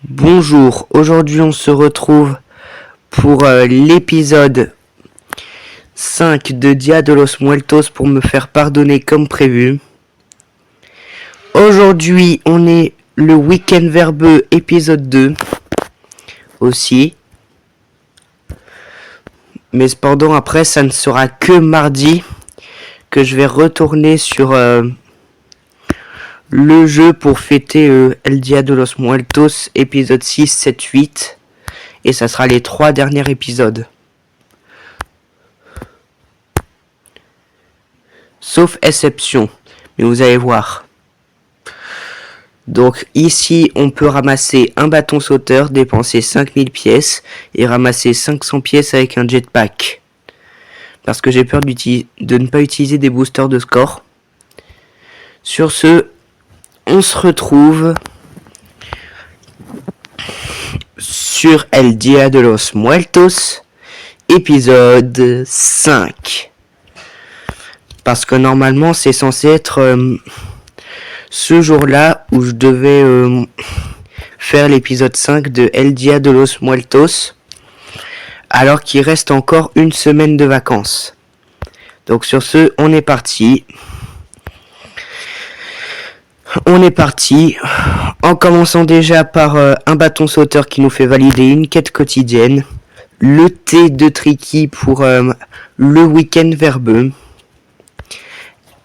Bonjour, aujourd'hui on se retrouve pour l'épisode 5 de Dia de los Muertos pour me faire pardonner comme prévu. Aujourd'hui on est le week-end verbeux épisode 2 aussi. Mais cependant après ça ne sera que mardi que je vais retourner sur le jeu pour fêter El Dia de los Muertos épisode 6, 7, 8. Et ça sera les 3 derniers épisodes. Sauf exception. Mais vous allez voir. Donc ici, on peut ramasser un bâton sauteur, dépenser 5000 pièces et ramasser 500 pièces avec un jetpack. Parce que j'ai peur de ne pas utiliser des boosters de score. Sur ce, on se retrouve sur El Dia de los Muertos, épisode 5. Parce que normalement, c'est censé être ce jour-là où je devais faire l'épisode 5 de El Dia de los Muertos, alors qu'il reste encore une semaine de vacances. Donc sur ce, on est parti. En commençant déjà par un bâton sauteur qui nous fait valider une quête quotidienne, le thé de Tricky pour le week-end verbeux,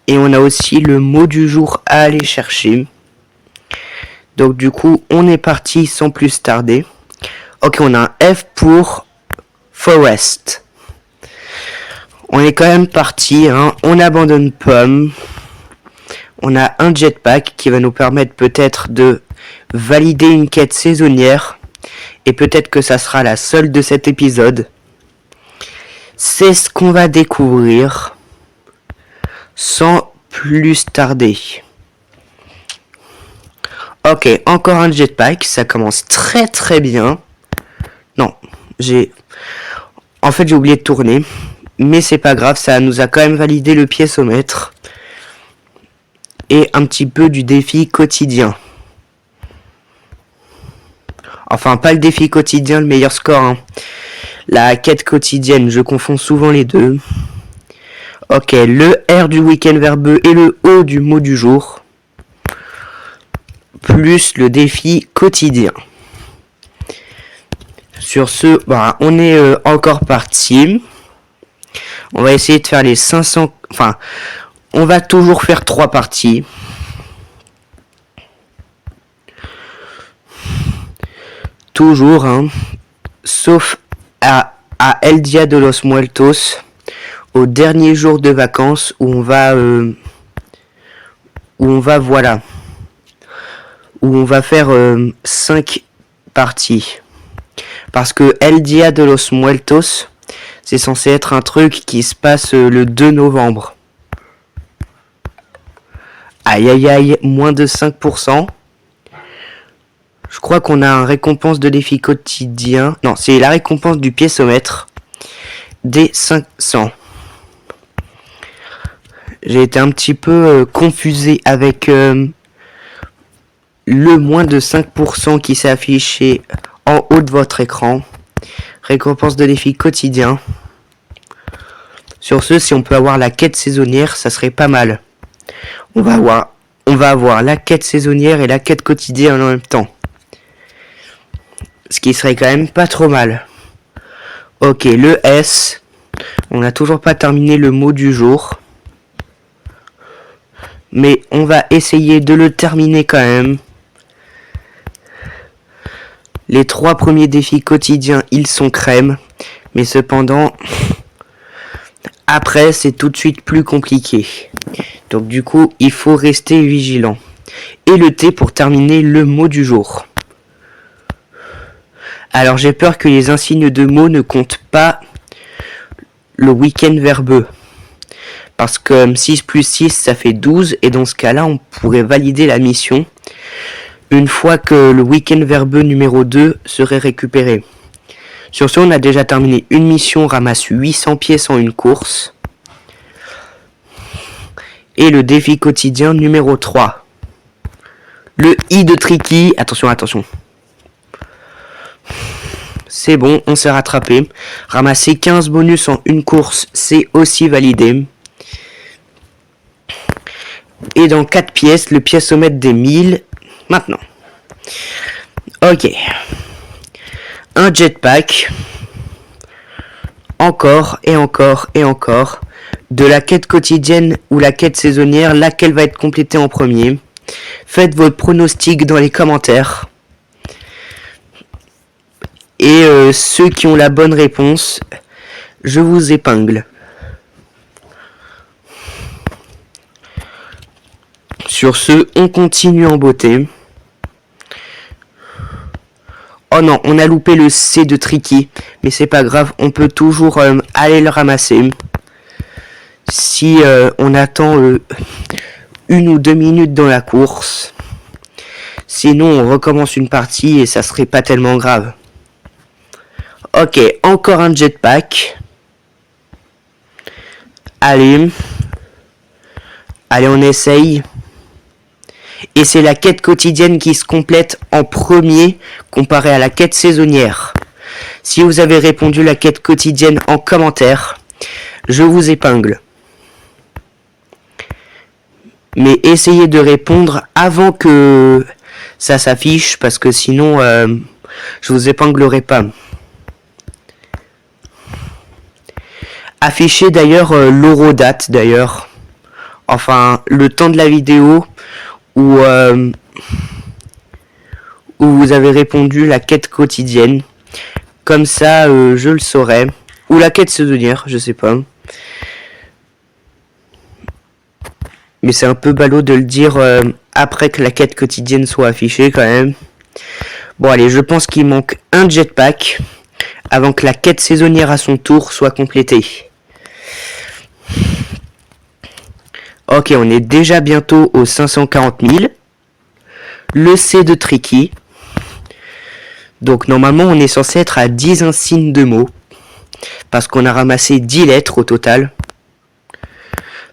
et on a aussi le mot du jour à aller chercher. Donc du coup, on est parti sans plus tarder. Ok, on a un F pour Forest. On est quand même parti, hein. On abandonne Pomme. On a un jetpack qui va nous permettre peut-être de valider une quête saisonnière. Et peut-être que ça sera la seule de cet épisode. C'est ce qu'on va découvrir sans plus tarder. Ok, encore un jetpack. Ça commence très très bien. Non, en fait, j'ai oublié de tourner. Mais c'est pas grave, ça nous a quand même validé le piécomètre. Et un petit peu du défi quotidien. Enfin, pas le défi quotidien, le meilleur score. Hein. La quête quotidienne, je confonds souvent les deux. Ok, le R du week-end verbeux et le O du mot du jour. Plus le défi quotidien. Sur ce, on est encore parti. On va essayer de faire les 500... Enfin, on va toujours faire 3 parties. Toujours, hein. Sauf à El Dia de los Muertos, au dernier jour de vacances où on va faire 5 parties. Parce que El Dia de los Muertos, c'est censé être un truc qui se passe le 2 novembre. Aïe aïe aïe, moins de 5%. Je crois qu'on a un récompense de défi quotidien. Non, c'est la récompense du piécomètre des 500. J'ai été un petit peu confusé avec le moins de 5% qui s'est affiché en haut de votre écran. Récompense de défi quotidien. Sur ce, si on peut avoir la quête saisonnière, ça serait pas mal. On va avoir la quête saisonnière et la quête quotidienne en même temps. Ce qui serait quand même pas trop mal. Ok, le S. On n'a toujours pas terminé le mot du jour. Mais on va essayer de le terminer quand même. Les 3 premiers défis quotidiens, ils sont crème. Mais cependant, après, c'est tout de suite plus compliqué. Donc du coup, il faut rester vigilant. Et le T pour terminer le mot du jour. Alors j'ai peur que les insignes de mots ne comptent pas le week-end verbeux. Parce que 6 plus 6, ça fait 12. Et dans ce cas-là, on pourrait valider la mission une fois que le week-end verbeux numéro 2 serait récupéré. Sur ce, on a déjà terminé une mission, ramasse 800 pièces en une course. Et le défi quotidien numéro 3. Le I de Tricky. Attention. c'est bon, on s'est rattrapé. Ramasser 15 bonus en une course, c'est aussi validé. Et dans 4 pièces, le piècemètre des 1000, maintenant. Ok. Un jetpack. Encore et encore et encore. De la quête quotidienne ou la quête saisonnière, laquelle va être complétée en premier. Faites votre pronostic dans les commentaires. Et ceux qui ont la bonne réponse, je vous épingle. Sur ce, on continue en beauté. Oh non, on a loupé le C de Tricky. Mais c'est pas grave, on peut toujours aller le ramasser. Si on attend 1 ou 2 minutes dans la course. Sinon, on recommence une partie et ça serait pas tellement grave. Ok, encore un jetpack. Allez. Allez, on essaye. Et c'est la quête quotidienne qui se complète en premier comparé à la quête saisonnière. Si vous avez répondu la quête quotidienne en commentaire, je vous épingle. Mais essayez de répondre avant que ça s'affiche, parce que sinon, je vous épinglerai pas. Affichez d'ailleurs l'eurodate d'ailleurs. Enfin, le temps de la vidéo où vous avez répondu la quête quotidienne. Comme ça, je le saurai. Ou la quête saisonnière, je sais pas. Mais c'est un peu ballot de le dire après que la quête quotidienne soit affichée quand même. Bon allez, je pense qu'il manque un jetpack avant que la quête saisonnière à son tour soit complétée. Ok, on est déjà bientôt aux 540 000. Le C de Tricky. Donc normalement on est censé être à 10 insignes de mots. Parce qu'on a ramassé 10 lettres au total.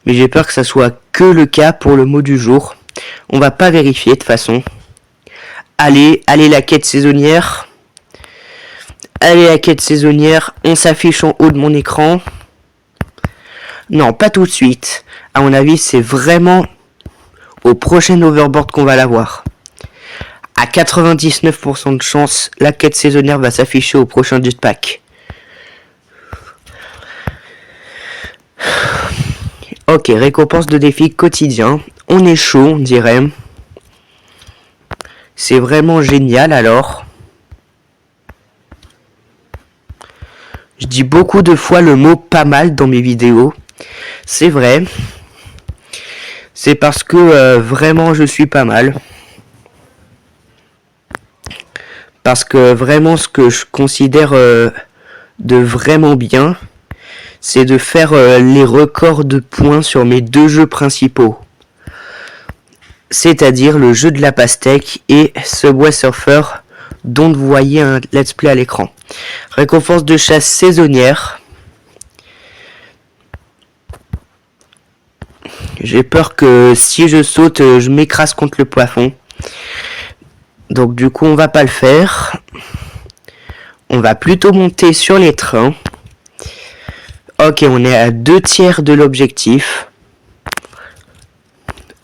Mais j'ai peur que ça soit que le cas pour le mot du jour. On va pas vérifier de toute façon. Allez, la quête saisonnière. Allez, la quête saisonnière. On s'affiche en haut de mon écran. Non, pas tout de suite. À mon avis, c'est vraiment au prochain overboard qu'on va l'avoir. À 99% de chance, la quête saisonnière va s'afficher au prochain jetpack. Ok, récompense de défi quotidien. On est chaud, on dirait. C'est vraiment génial alors. Je dis beaucoup de fois le mot pas mal dans mes vidéos. C'est vrai. C'est parce que vraiment je suis pas mal. Parce que vraiment ce que je considère de vraiment bien, c'est de faire les records de points sur mes 2 jeux principaux. C'est-à-dire le jeu de la pastèque et Subway Surfer, dont vous voyez un let's play à l'écran. Récompense de chasse saisonnière. J'ai peur que si je saute, je m'écrase contre le plafond. Donc du coup, on va pas le faire. On va plutôt monter sur les trains. Ok, on est à 2/3 de l'objectif.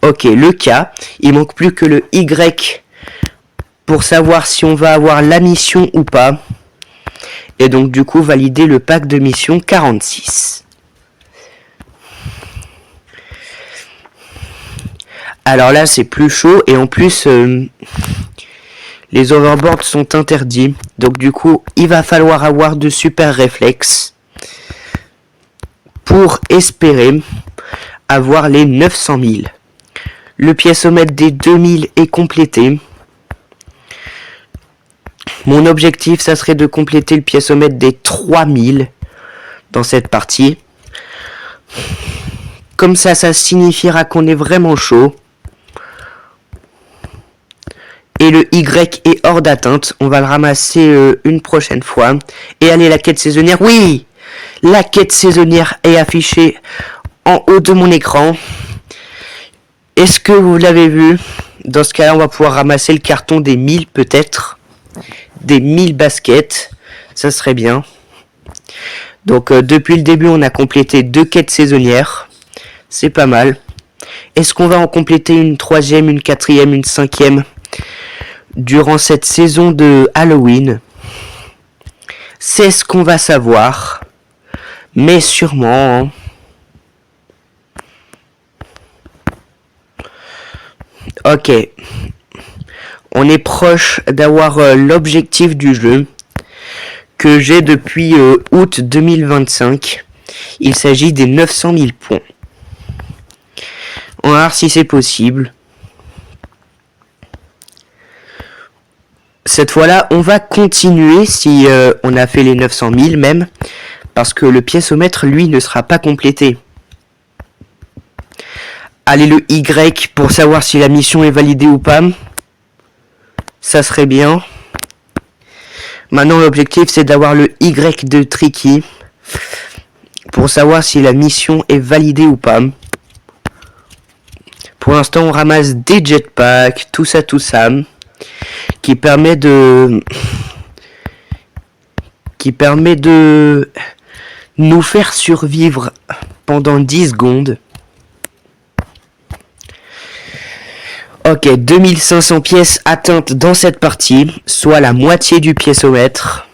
Ok, le K. Il manque plus que le Y pour savoir si on va avoir la mission ou pas. Et donc du coup, valider le pack de mission 46. Alors là, c'est plus chaud et en plus, les overboards sont interdits. Donc du coup, il va falloir avoir de super réflexes pour espérer avoir les 900 000. Le piècemètre des 2000 est complété. Mon objectif, ça serait de compléter le piècemètre des 3000 dans cette partie. Comme ça signifiera qu'on est vraiment chaud. Et le Y est hors d'atteinte. On va le ramasser une prochaine fois. Et allez, la quête saisonnière. Oui! La quête saisonnière est affichée en haut de mon écran. Est-ce que vous l'avez vu? Dans ce cas-là, on va pouvoir ramasser le carton des 1000 peut-être. Des 1000 baskets. Ça serait bien. Donc depuis le début, on a complété 2 quêtes saisonnières. C'est pas mal. Est-ce qu'on va en compléter une 3e, une 4e, une 5e durant cette saison de Halloween? C'est ce qu'on va savoir. Mais sûrement. Hein. Ok. On est proche d'avoir l'objectif du jeu que j'ai depuis août 2025. Il s'agit des 900 000 points. On va voir si c'est possible. Cette fois-là, on va continuer si on a fait les 900 000 même. Parce que le pièceomètre, lui, ne sera pas complété. Allez, le Y pour savoir si la mission est validée ou pas. Ça serait bien. Maintenant, l'objectif, c'est d'avoir le Y de Tricky. Pour savoir si la mission est validée ou pas. Pour l'instant, on ramasse des jetpacks, tout ça. Qui permet de nous faire survivre pendant 10 secondes. Ok, 2500 pièces atteintes dans cette partie, soit la moitié du piécomètre.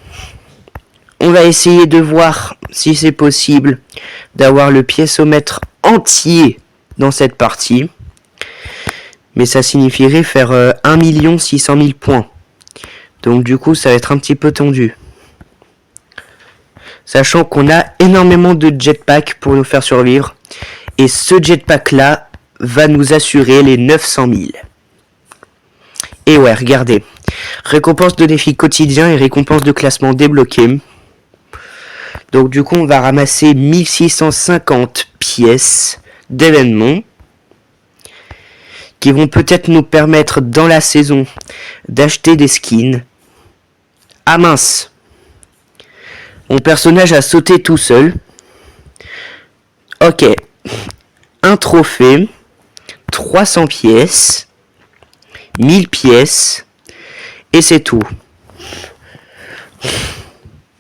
On va essayer de voir si c'est possible d'avoir le piécomètre entier dans cette partie. Mais ça signifierait faire 1 600 000 points. Donc du coup, ça va être un petit peu tendu. Sachant qu'on a énormément de jetpacks pour nous faire survivre. Et ce jetpack-là va nous assurer les 900 000. Et ouais, regardez. Récompense de défi quotidien et récompense de classement débloqué. Donc du coup, on va ramasser 1650 pièces d'événements. Qui vont peut-être nous permettre dans la saison d'acheter des skins. Ah mince! Mon personnage a sauté tout seul. Ok. Un trophée. 300 pièces. 1000 pièces. Et c'est tout.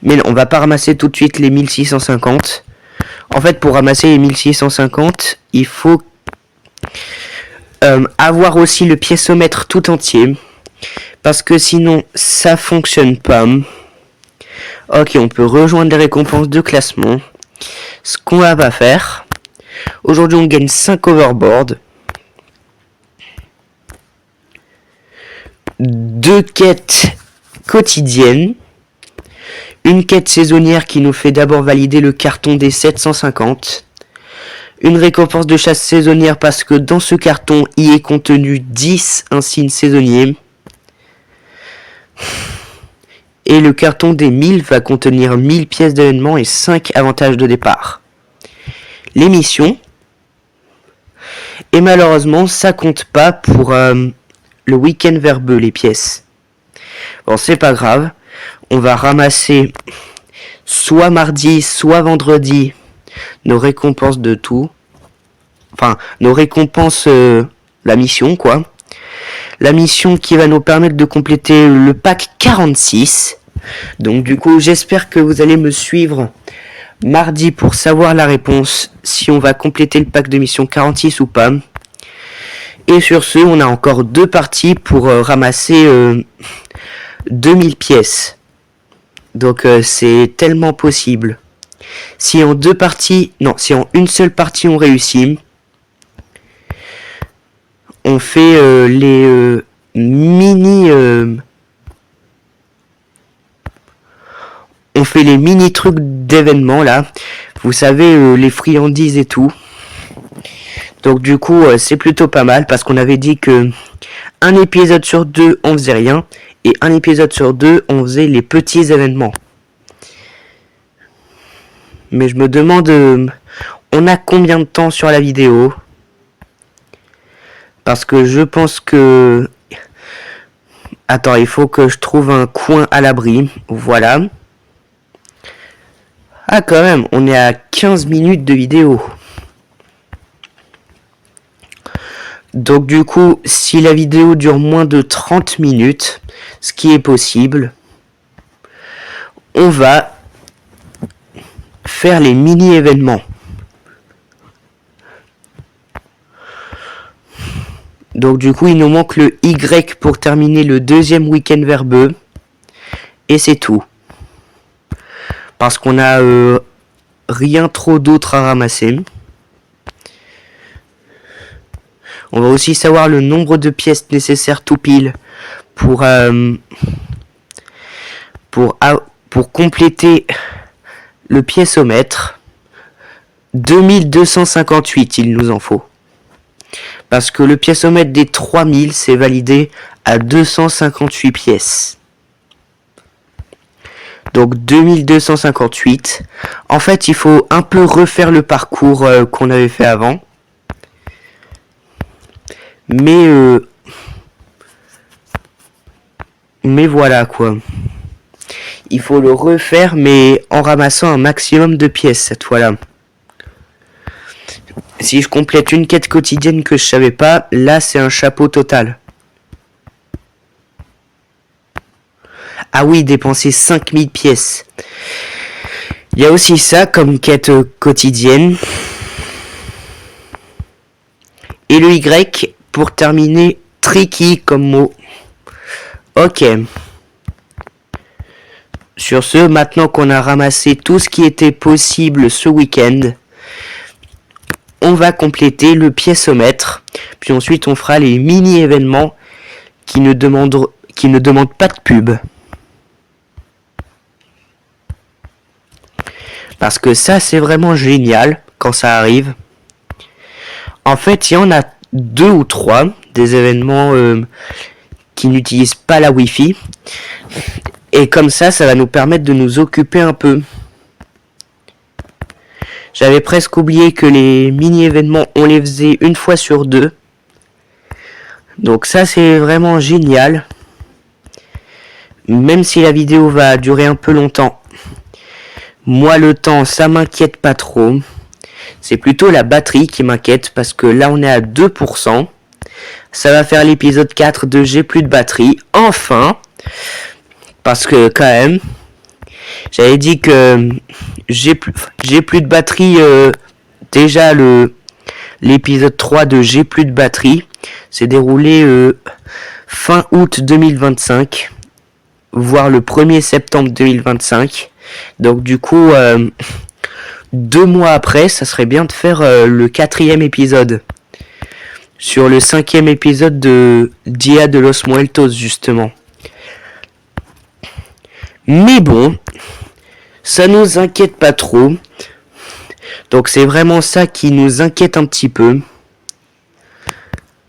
Mais non, on va pas ramasser tout de suite les 1650. En fait, pour ramasser les 1650, il faut avoir aussi le piécomètre tout entier. Parce que sinon, ça fonctionne pas. Ok, on peut rejoindre les récompenses de classement. Ce qu'on va faire. Aujourd'hui, on gagne 5 overboard. 2 quêtes quotidiennes. Une quête saisonnière qui nous fait d'abord valider le carton des 750. Une récompense de chasse saisonnière parce que dans ce carton, il est contenu 10 insignes saisonniers. Et le carton des 1000 va contenir 1000 pièces d'événement et 5 avantages de départ. Les missions. Et malheureusement, ça compte pas pour le week-end verbeux, les pièces. Bon, c'est pas grave. On va ramasser soit mardi, soit vendredi nos récompenses de tout. Enfin, nos récompenses, la mission, quoi. La mission qui va nous permettre de compléter le pack 46. Donc, du coup, j'espère que vous allez me suivre mardi pour savoir la réponse, si on va compléter le pack de mission 46 ou pas. Et sur ce, on a encore 2 parties pour ramasser 2000 pièces. Donc, c'est tellement possible. Si en 2 parties, non, si en une seule partie on réussit, on fait les mini... on fait les mini trucs d'événements là. Vous savez, les friandises et tout. Donc du coup, c'est plutôt pas mal parce qu'on avait dit que un épisode sur 2, on faisait rien. Et un épisode sur 2, on faisait les petits événements. Mais je me demande, on a combien de temps sur la vidéo? Parce que je pense que... Attends, il faut que je trouve un coin à l'abri. Voilà. Ah, quand même, on est à 15 minutes de vidéo. Donc du coup, si la vidéo dure moins de 30 minutes, ce qui est possible, on va faire les mini-événements. Donc du coup, il nous manque le Y pour terminer le deuxième week-end verbeux. Et c'est tout. Parce qu'on a rien trop d'autre à ramasser. On va aussi savoir le nombre de pièces nécessaires tout pile pour compléter le piècemètre. 2258 il nous en faut. Parce que le piècemètre des 3000 c'est validé à 258 pièces. Donc 2258. En fait, il faut un peu refaire le parcours qu'on avait fait avant. Mais voilà quoi. Il faut le refaire mais en ramassant un maximum de pièces cette fois-là. Si je complète une quête quotidienne que je savais pas, là c'est un chapeau total. Ah oui, dépenser 5000 pièces. Il y a aussi ça comme quête quotidienne. Et le Y pour terminer tricky comme mot. Ok. Sur ce, maintenant qu'on a ramassé tout ce qui était possible ce week-end, on va compléter le piècemètre. Puis ensuite, on fera les mini-événements qui ne demandent pas de pub. Parce que ça, c'est vraiment génial quand ça arrive. En fait, il y en a 2 ou 3 des événements qui n'utilisent pas la Wi-Fi. Et comme ça va nous permettre de nous occuper un peu. J'avais presque oublié que les mini-événements, on les faisait une fois sur 2. Donc ça, c'est vraiment génial. Même si la vidéo va durer un peu longtemps. Moi, le temps, ça m'inquiète pas trop. C'est plutôt la batterie qui m'inquiète parce que là, on est à 2%. Ça va faire l'épisode 4 de J'ai plus de batterie. Enfin! Parce que quand même, j'avais dit que j'ai plus de batterie. Déjà l'épisode 3 de J'ai plus de batterie s'est déroulé fin août 2025, voire le 1er septembre 2025. Donc du coup, 2 mois après, ça serait bien de faire le 4e épisode. Sur le 5e épisode de Dia de los Muertos, justement. Mais bon, ça nous inquiète pas trop. Donc c'est vraiment ça qui nous inquiète un petit peu.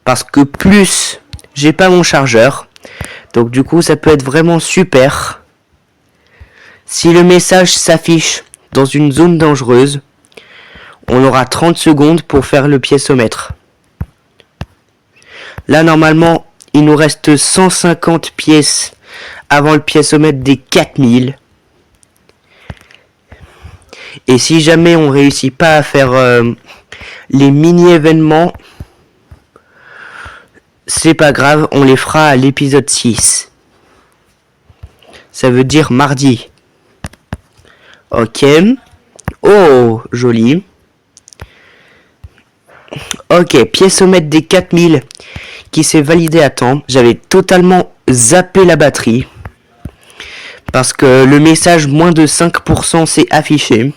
Parce que plus j'ai pas mon chargeur. Donc du coup ça peut être vraiment super. Si le message s'affiche dans une zone dangereuse, on aura 30 secondes pour faire le piècemètre. Là normalement il nous reste 150 pièces avant le piècemètre des 4000. Et si jamais on réussit pas à faire les mini-événements, c'est pas grave, on les fera à l'épisode 6. Ça veut dire mardi. Ok. Oh, joli. Ok, piècemètre des 4000 qui s'est validé à temps. J'avais totalement zappé la batterie. Parce que le message moins de 5% s'est affiché.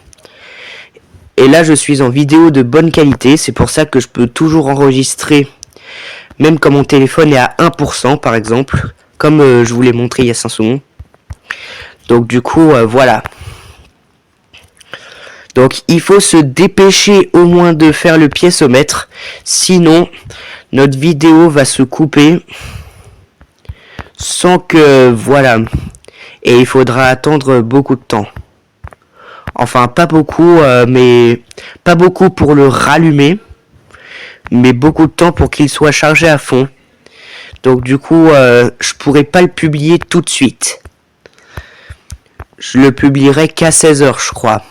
Et là je suis en vidéo de bonne qualité. C'est pour ça que je peux toujours enregistrer. Même quand mon téléphone est à 1% par exemple. Comme je vous l'ai montré il y a 5 secondes. Donc du coup voilà. Donc il faut se dépêcher au moins de faire le piècemètre. Sinon notre vidéo va se couper. Sans que voilà. Et il faudra attendre beaucoup de temps. Enfin pas beaucoup, mais pas beaucoup pour le rallumer. Mais beaucoup de temps pour qu'il soit chargé à fond. Donc du coup je pourrais pas le publier tout de suite. Je le publierai qu'à 16h je crois.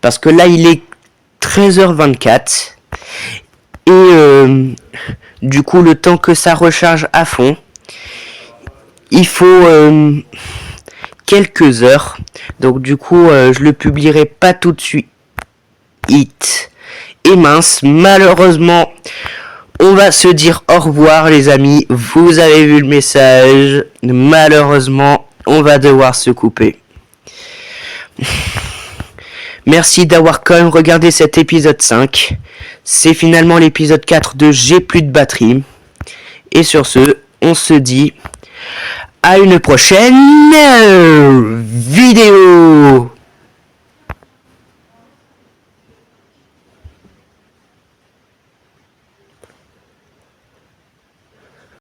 Parce que là il est 13h24. Et du coup le temps que ça recharge à fond, il faut quelques heures. Donc du coup, je le publierai pas tout de suite. Et mince, malheureusement, on va se dire au revoir les amis. Vous avez vu le message. Malheureusement, on va devoir se couper. Merci d'avoir quand même regardé cet épisode 5. C'est finalement l'épisode 4 de J'ai plus de batterie. Et sur ce, on se dit à une prochaine.